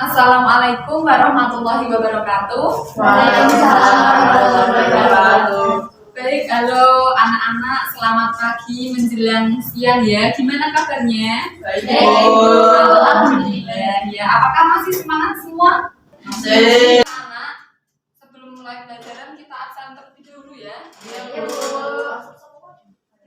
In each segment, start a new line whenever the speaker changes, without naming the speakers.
Assalamualaikum warahmatullahi wabarakatuh.
Waalaikumsalam warahmatullahi wabarakatuh.
Baik, halo anak-anak, selamat pagi menjelang siang ya. Gimana kabarnya?
Baik.
Alhamdulillah. Ya, apakah masih semangat semua?
Masih.
Anak, sebelum mulai pelajaran kita absen terlebih dahulu ya.
Iya, Bu.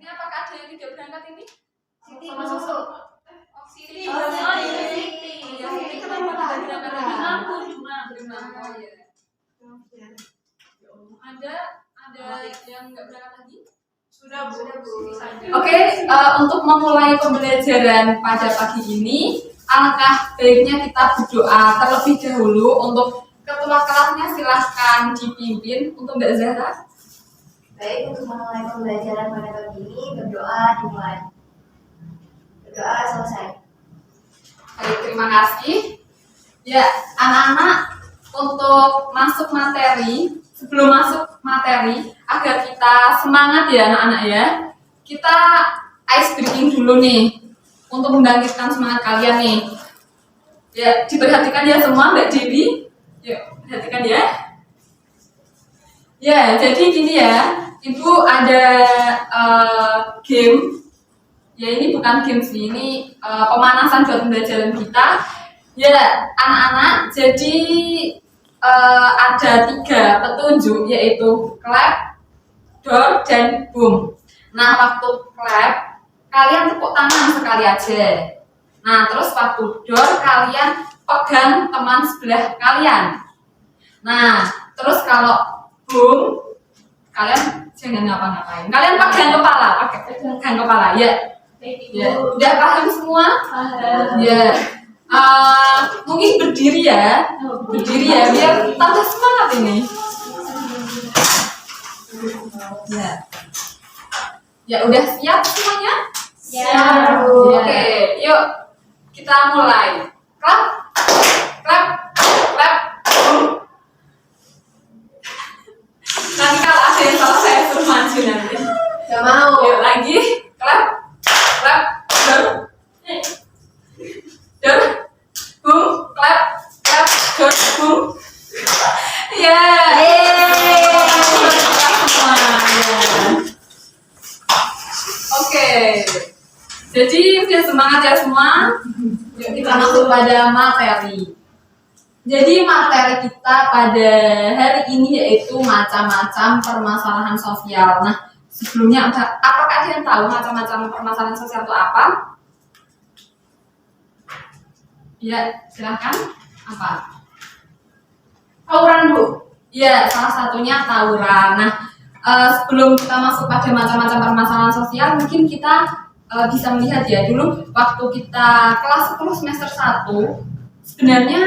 Ini apakah ada yang tidak berangkat ini?
Siti
Sama
masuk.
Oh, Siti.
Oh,
iya.
Siti.
Ya, Siti kenapa tidak berangkat lagi? Mampu, cuma oh ya. Ada yang nggak berangkat lagi?
Sudah, Bu.
Oke, untuk memulai pembelajaran pada pagi ini, alangkah baiknya kita berdoa terlebih dahulu. Untuk ketua kelasnya silahkan dipimpin untuk Mbak Zahra.
Baik, untuk memulai pembelajaran pada pagi ini berdoa dimulai. Berdoa selesai.
Baik, terima kasih. Ya, anak-anak, untuk masuk materi, sebelum masuk materi, agar kita semangat ya anak-anak ya, kita ice breaking dulu nih, untuk membangkitkan semangat kalian nih. Ya, diperhatikan ya semua Mbak Dewi. Yuk, perhatikan ya. Ya, jadi gini ya, Ibu ada game. Ya, ini bukan game sih, ini pemanasan buat pembelajaran kita. Ya, anak-anak, jadi ada 3 petunjuk, yaitu clap, door, dan boom. Nah, waktu clap, kalian tepuk tangan sekali aja. Nah, terus waktu door, kalian pegang teman sebelah kalian. Nah, terus kalau boom, kalian jangan ngapa-ngapain. Kalian pegang kepala, pegang kepala, ya. Ya, udah paham semua? Ya. Mungkin berdiri ya, biar tambah semangat ini. Ya udah siap semuanya?
Siap.
Oke, yuk kita mulai. Clap, clap, clap. Nanti kalau ada yang salah saya suruh maju nanti.
Gak mau.
Yuk lagi, clap, clap, door, door, boom, clap, clap, door, boom. Ya. Oke. Jadi udah semangat ya semua. Yuk kita masuk pada materi. Jadi materi kita pada hari ini yaitu macam-macam permasalahan sosial. Nah, sebelumnya apakah ada yang tahu macam-macam permasalahan sosial itu apa? Ya, silakan. Apa? Tawuran, Bu. Ya, salah satunya tawuran. Nah, sebelum kita masuk pada macam-macam permasalahan sosial, mungkin kita bisa melihat ya dulu waktu kita kelas 10 semester 1, sebenarnya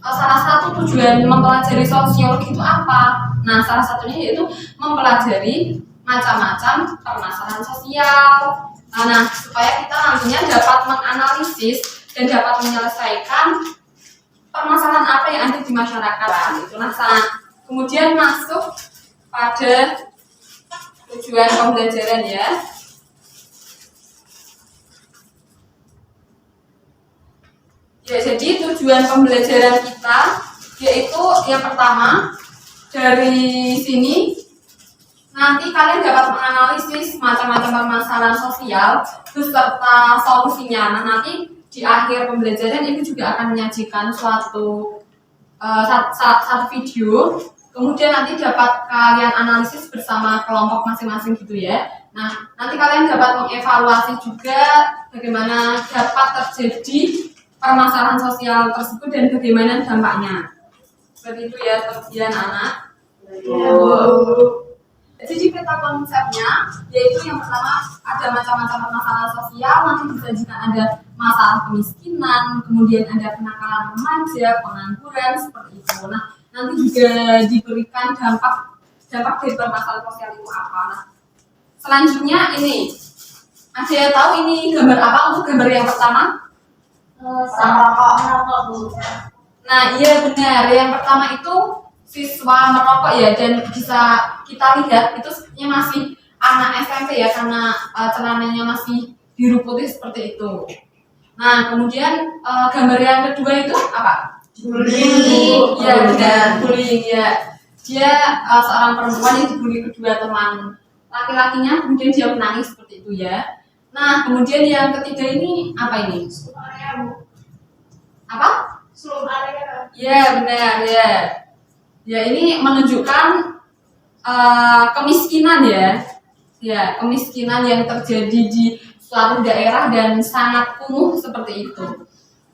salah satu tujuan mempelajari sosiologi itu apa? Nah, salah satunya yaitu mempelajari macam-macam permasalahan sosial. Nah, supaya kita nantinya dapat menganalisis dan dapat menyelesaikan permasalahan apa yang ada di masyarakat. Itu nah, kemudian masuk pada tujuan pembelajaran ya. Ya, jadi tujuan pembelajaran kita yaitu yang pertama, dari sini nanti kalian dapat menganalisis macam-macam permasalahan sosial beserta solusinya. Nah, nanti di akhir pembelajaran Ibu juga akan menyajikan satu video, kemudian nanti dapat kalian analisis bersama kelompok masing-masing gitu ya. Nah, nanti kalian dapat mengevaluasi juga bagaimana dapat terjadi permasalahan sosial tersebut dan bagaimana dampaknya. Seperti itu ya, kemudian anak. Jadi peta konsepnya yaitu yang pertama ada macam-macam permasalahan sosial, nanti disajikan ada masalah kemiskinan, kemudian ada kenakalan remaja, pengangguran seperti itu. Nah, nanti juga diberikan dampak dari permasalahan sosial itu apa. Nah, selanjutnya ini ada yang tahu ini gambar apa untuk gambar yang pertama?
Merokok, Bu.
Nah, iya benar. Yang pertama itu siswa merokok ya, dan bisa kita lihat itu sepertinya masih anak SMP ya, karena celananya masih biru putih seperti itu. Nah, kemudian gambar yang kedua itu apa?
Bullying.
Ya benar, bullying ya. Dia seorang perempuan yang dibully kedua teman laki-lakinya, kemudian dia menangis seperti itu ya. Nah, kemudian yang ketiga ini apa ini? Apa? Ya benar ya. Ya ini menunjukkan kemiskinan ya. Ya, kemiskinan yang terjadi di suatu daerah dan sangat kumuh seperti itu.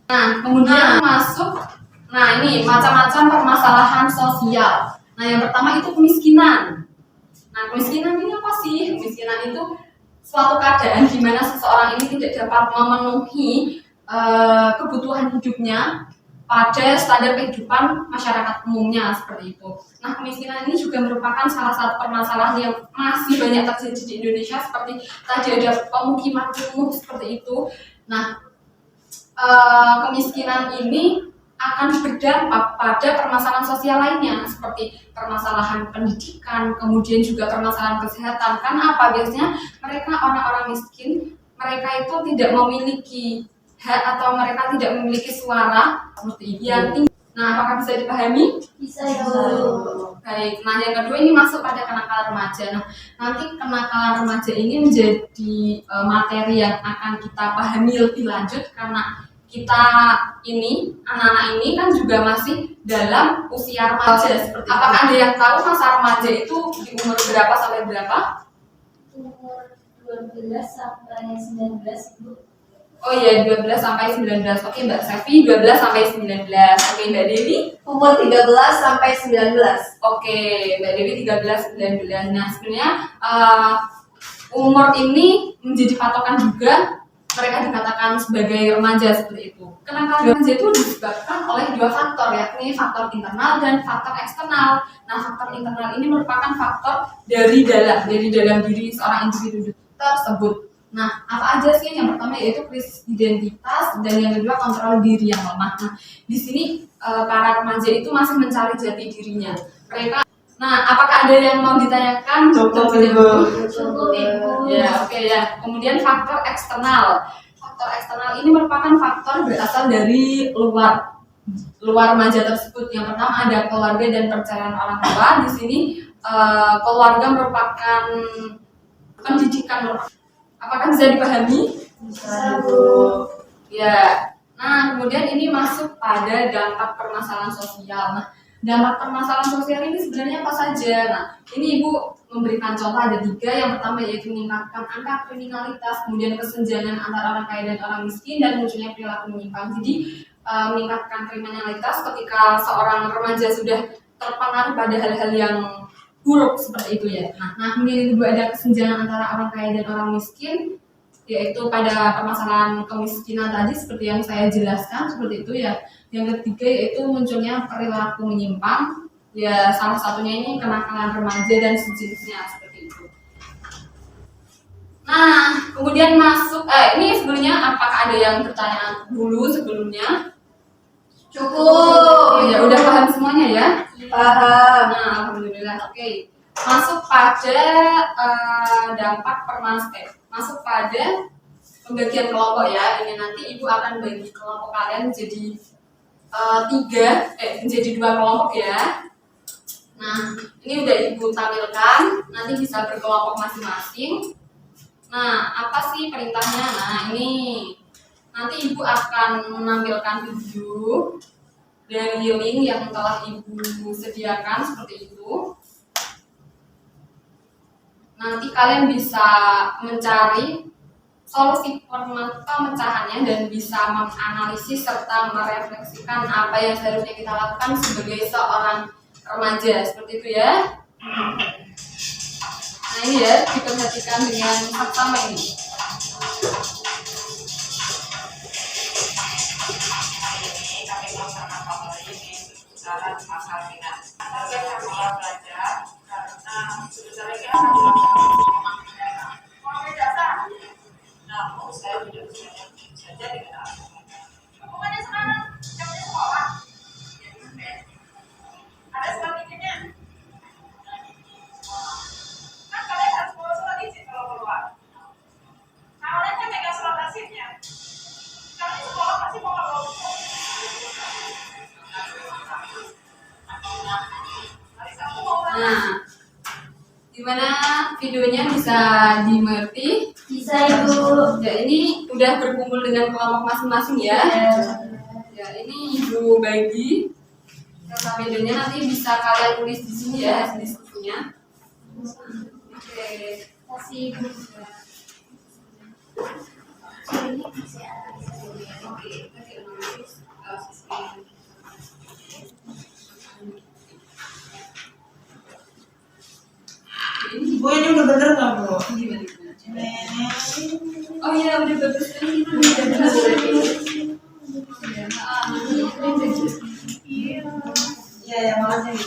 Nah, kemudian masuk, nah ini macam-macam permasalahan sosial. Nah, yang pertama itu kemiskinan. Nah, kemiskinan ini apa sih? Kemiskinan itu suatu keadaan di mana seseorang ini tidak dapat memenuhi kebutuhan hidupnya pada standar kehidupan masyarakat umumnya seperti itu. Nah, kemiskinan ini juga merupakan salah satu permasalahan yang masih banyak terjadi di Indonesia, seperti tadi ada pemukiman kumuh seperti itu. Nah, kemiskinan ini akan berdampak pada permasalahan sosial lainnya seperti permasalahan pendidikan, kemudian juga permasalahan kesehatan. Karena apa? Biasanya mereka orang-orang miskin, mereka itu tidak memiliki hak atau mereka tidak memiliki suara seperti yang tinggi. Nah, apakah bisa dipahami?
Bisa itu.
Baik. Nah, yang kedua ini masuk pada kenakalan remaja. Nah, nanti kenakalan remaja ini menjadi materi yang akan kita pahami lebih lanjut karena kita ini, anak-anak ini kan juga masih dalam usia remaja seperti itu. Apakah ada yang tahu masa remaja itu di umur berapa sampai berapa?
Umur 12 sampai 19 itu.
Oh iya, 12 sampai 19. Oke, Mbak Sevi 12 sampai 19. Oke, Mbak Dewi?
Umur 13 sampai 19.
Oke, Mbak Dewi 13 19. Nah, sebenarnya umur ini menjadi patokan juga mereka dikatakan sebagai remaja seperti itu. Kenakalan remaja itu disebabkan oleh dua faktor, yakni faktor internal dan faktor eksternal. Nah, faktor internal ini merupakan faktor dari dalam diri seorang individu tersebut. Nah, apa aja sih? Yang pertama yaitu krisis identitas dan yang kedua kontrol diri yang lemah. Nah, di sini para remaja itu masih mencari jati dirinya. Mereka. Nah, apakah ada yang mau ditanyakan?
Cukup, Ibu.
Ya, oke ya. Kemudian faktor eksternal. Faktor eksternal ini merupakan faktor berasal dari luar remaja tersebut. Yang pertama ada keluarga dan perceraian orang tua. Di sini keluarga merupakan pendidikan. Apakah bisa dipahami?
Bisa, Bu.
Ya. Nah, kemudian ini masuk pada dampak permasalahan sosial. Nah, dampak permasalahan sosial ini sebenarnya apa saja? Nah, ini Ibu memberikan contoh ada 3. Yang pertama yaitu meningkatkan angka kriminalitas, kemudian kesenjangan antara orang kaya dan orang miskin, dan munculnya perilaku menyimpang. Jadi, meningkatkan kriminalitas ketika seorang remaja sudah terpengaruh pada hal-hal yang buruk seperti itu ya. Nah, kemudian yang kedua ada kesenjangan antara orang kaya dan orang miskin, yaitu pada permasalahan kemiskinan tadi seperti yang saya jelaskan seperti itu ya. Yang ketiga yaitu munculnya perilaku menyimpang, ya salah satunya ini kenakalan remaja dan sejenisnya seperti itu. Nah, kemudian masuk, ini sebelumnya apakah ada yang bertanya dulu sebelumnya?
Cukup.
Ya udah paham semuanya ya?
Paham.
Nah, alhamdulillah. Oke. Masuk pada dampak masuk pada pembagian kelompok ya. Ini nanti Ibu akan bagi kelompok kalian menjadi 2 kelompok ya. Nah, ini udah Ibu tampilkan, nanti bisa berkelompok masing-masing. Nah, apa sih perintahnya? Nah, ini nanti Ibu akan menampilkan video dari link yang telah Ibu sediakan seperti itu. Nanti kalian bisa mencari solusi pemecahannya dan bisa menganalisis serta merefleksikan apa yang seharusnya kita lakukan sebagai seorang remaja seperti itu ya. Nah ini ya, diperhatikan dengan pertama ini.
Masalah minat. Belajar karena sebetulnya namun saya tidak bisa saja dengan bukannya sekarang jam sekolah ada sebagainya kan kalian harus bawa surat izin kalau keluar. Nah kalian kan pegang surat izin
Nah, gimana videonya bisa dimengerti?
Bisa Ibu.
Ya, ini udah berkumpul dengan kelompok masing-masing ya. Ya, ini Ibu bagi data videonya, nanti bisa kalian tulis di sini ya hasil diskusinya. Oke,
Kasih Ibu.
oke, oke, nulis sisi.
Bu, ini udah bener nggak Bu?
Gimana?
Nenek.
Oh iya, udah bagus kan itu udah jelas berarti. Ya,
Iya ya, makasih.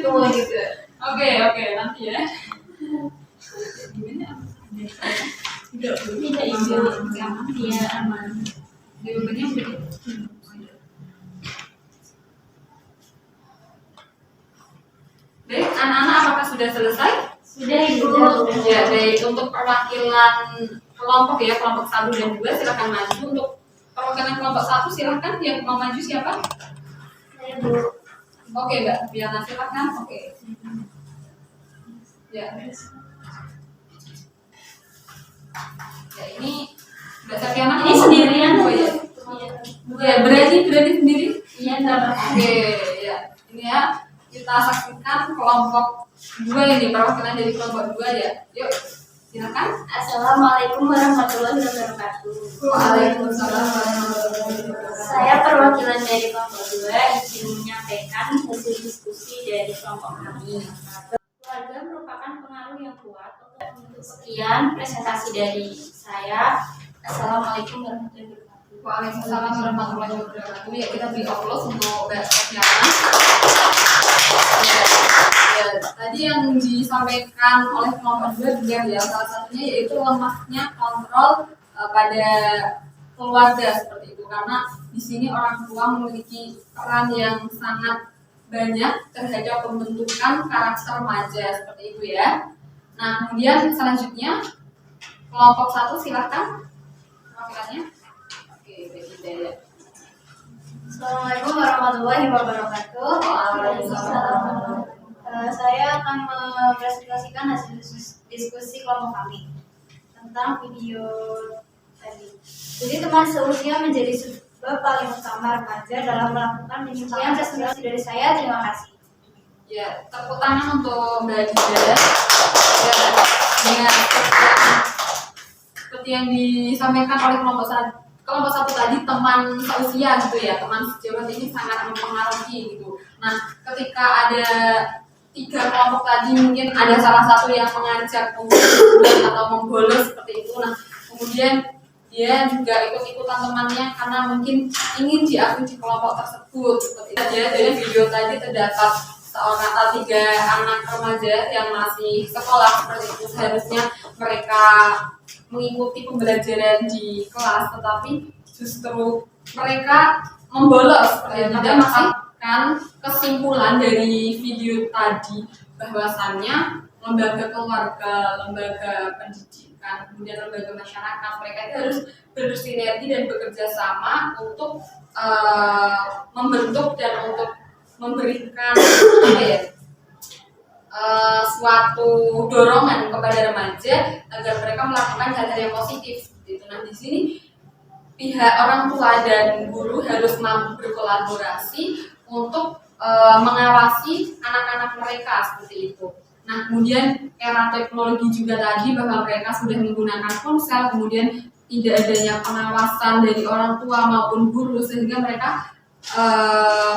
Tunggu juga.
Oke, nanti ya. Gimana?
Tidak Ibu. Iya aman.
Jawabannya udah. Baik, anak-anak apakah sudah selesai?
Sudah Ibu.
Ya, baik. Untuk perwakilan kelompok ya, kelompok 1 dan 2 silakan maju. Untuk perwakilan kelompok 1 silakan, yang mau maju siapa?
Saya Bu.
Oke, Mbak. Biar silakan. Oke. Ya. Ya, ini Mbak Safiana.
Ini sendirian.
Oh iya. Ya, berarti sendiri.
Iya enggak apa-apa.
Oke, ya. Ini ya. Kita saksikan kelompok 2 ini, perwakilan dari kelompok 2 ya. Yuk, silakan.
Assalamualaikum warahmatullahi wabarakatuh.
Waalaikumsalam warahmatullahi wabarakatuh.
Saya perwakilan dari kelompok 2 ingin menyampaikan hasil diskusi dari kelompok kami. Keluarga merupakan pengaruh yang kuat untuk sekian presentasi dari saya. Assalamualaikum warahmatullahi wabarakatuh.
Waalaikumsalam warahmatullahi wabarakatuh. Ya, kita beri aplaus untuk Mbak Safiana. Ya, tadi yang disampaikan oleh kelompok 2 juga ya, salah satunya yaitu lemahnya kontrol pada keluarga seperti itu, karena di sini orang tua memiliki peran yang sangat banyak terhadap pembentukan karakter remaja seperti itu ya. Nah, kemudian selanjutnya kelompok 1 silakan perwakilannya. Oke, baik Hidayat.
Assalamualaikum warahmatullahi wabarakatuh.
Waalaikumsalam.
Saya akan mempresentasikan hasil diskusi kelompok kami tentang video tadi. Jadi teman seusia menjadi sebab paling utama remaja dalam melakukan penyesuaian presentasi dari saya. Terima kasih.
Ya, tepuk tangan untuk Mbak Hidayat. Ya, dengan seperti yang disampaikan oleh kelompok satu tadi, teman seusia gitu ya, teman sejawat ini sangat mempengaruhi gitu. Nah, ketika ada 3 kelompok tadi, mungkin ada salah satu yang mengajak atau membolos seperti itu. Nah, kemudian dia juga ikut-ikutan temannya karena mungkin ingin diakui di kelompok tersebut seperti itu ya. Dari video tadi terdapat 3 anak remaja yang masih sekolah seperti itu. Seharusnya mereka mengikuti pembelajaran di kelas, tetapi justru mereka membolos seperti itu. Dan kesimpulan dari video tadi bahwasannya lembaga keluarga, lembaga pendidikan, kemudian lembaga masyarakat, mereka itu harus bersinergi dan bekerja sama untuk membentuk dan untuk memberikan suatu dorongan kepada remaja agar mereka melakukan hal-hal yang positif. Gitu. Nah, di sini pihak orang tua dan guru harus mampu berkolaborasi untuk mengawasi anak-anak mereka seperti itu. Nah, kemudian era teknologi juga tadi bahwa mereka sudah menggunakan ponsel, kemudian tidak adanya pengawasan dari orang tua maupun guru sehingga mereka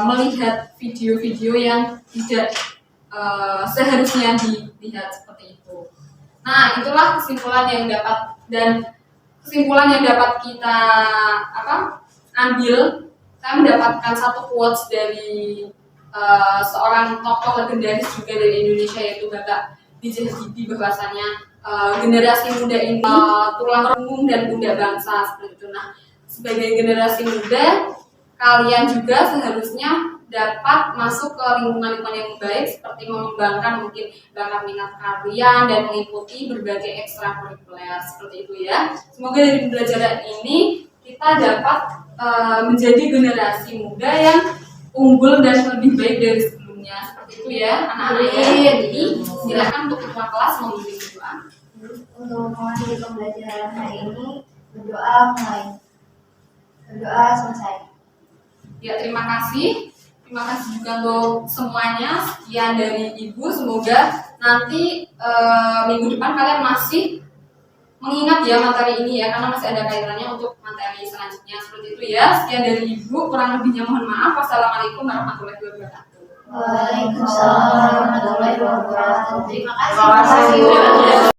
melihat video-video yang tidak seharusnya dilihat seperti itu. Nah, itulah kesimpulan yang dapat kita ambil. Saya mendapatkan satu quotes dari seorang tokoh legendaris juga dari Indonesia, yaitu Bapak B.J. Habibie, bahwasannya generasi muda ini tulang punggung dan pundak bangsa seperti itu. Nah, sebagai generasi muda, kalian juga seharusnya dapat masuk ke lingkungan yang baik, seperti mengembangkan mungkin bakat minat kalian dan mengikuti berbagai ekstrakurikuler seperti itu ya. Semoga dari pembelajaran ini kita dapat menjadi generasi muda yang unggul dan lebih baik dari sebelumnya. gurunya. Seperti itu ya anak-anak ya. Jadi silakan untuk ketua kelas membimbing doa.
Untuk mengakhiri pembelajaran hari ini, berdoa mulai. Berdoa selesai.
Ya, terima kasih. Terima kasih juga untuk semuanya. Sekian dari Ibu. Semoga nanti minggu depan kalian masih mengingat ya materi ini ya, karena masih ada kaitannya untuk materi selanjutnya. Seperti itu ya. Sekian dari Ibu. Kurang lebihnya mohon maaf. Wassalamualaikum warahmatullahi wabarakatuh.
Waalaikumsalam warahmatullahi wabarakatuh. Terima kasih.
Terima kasih.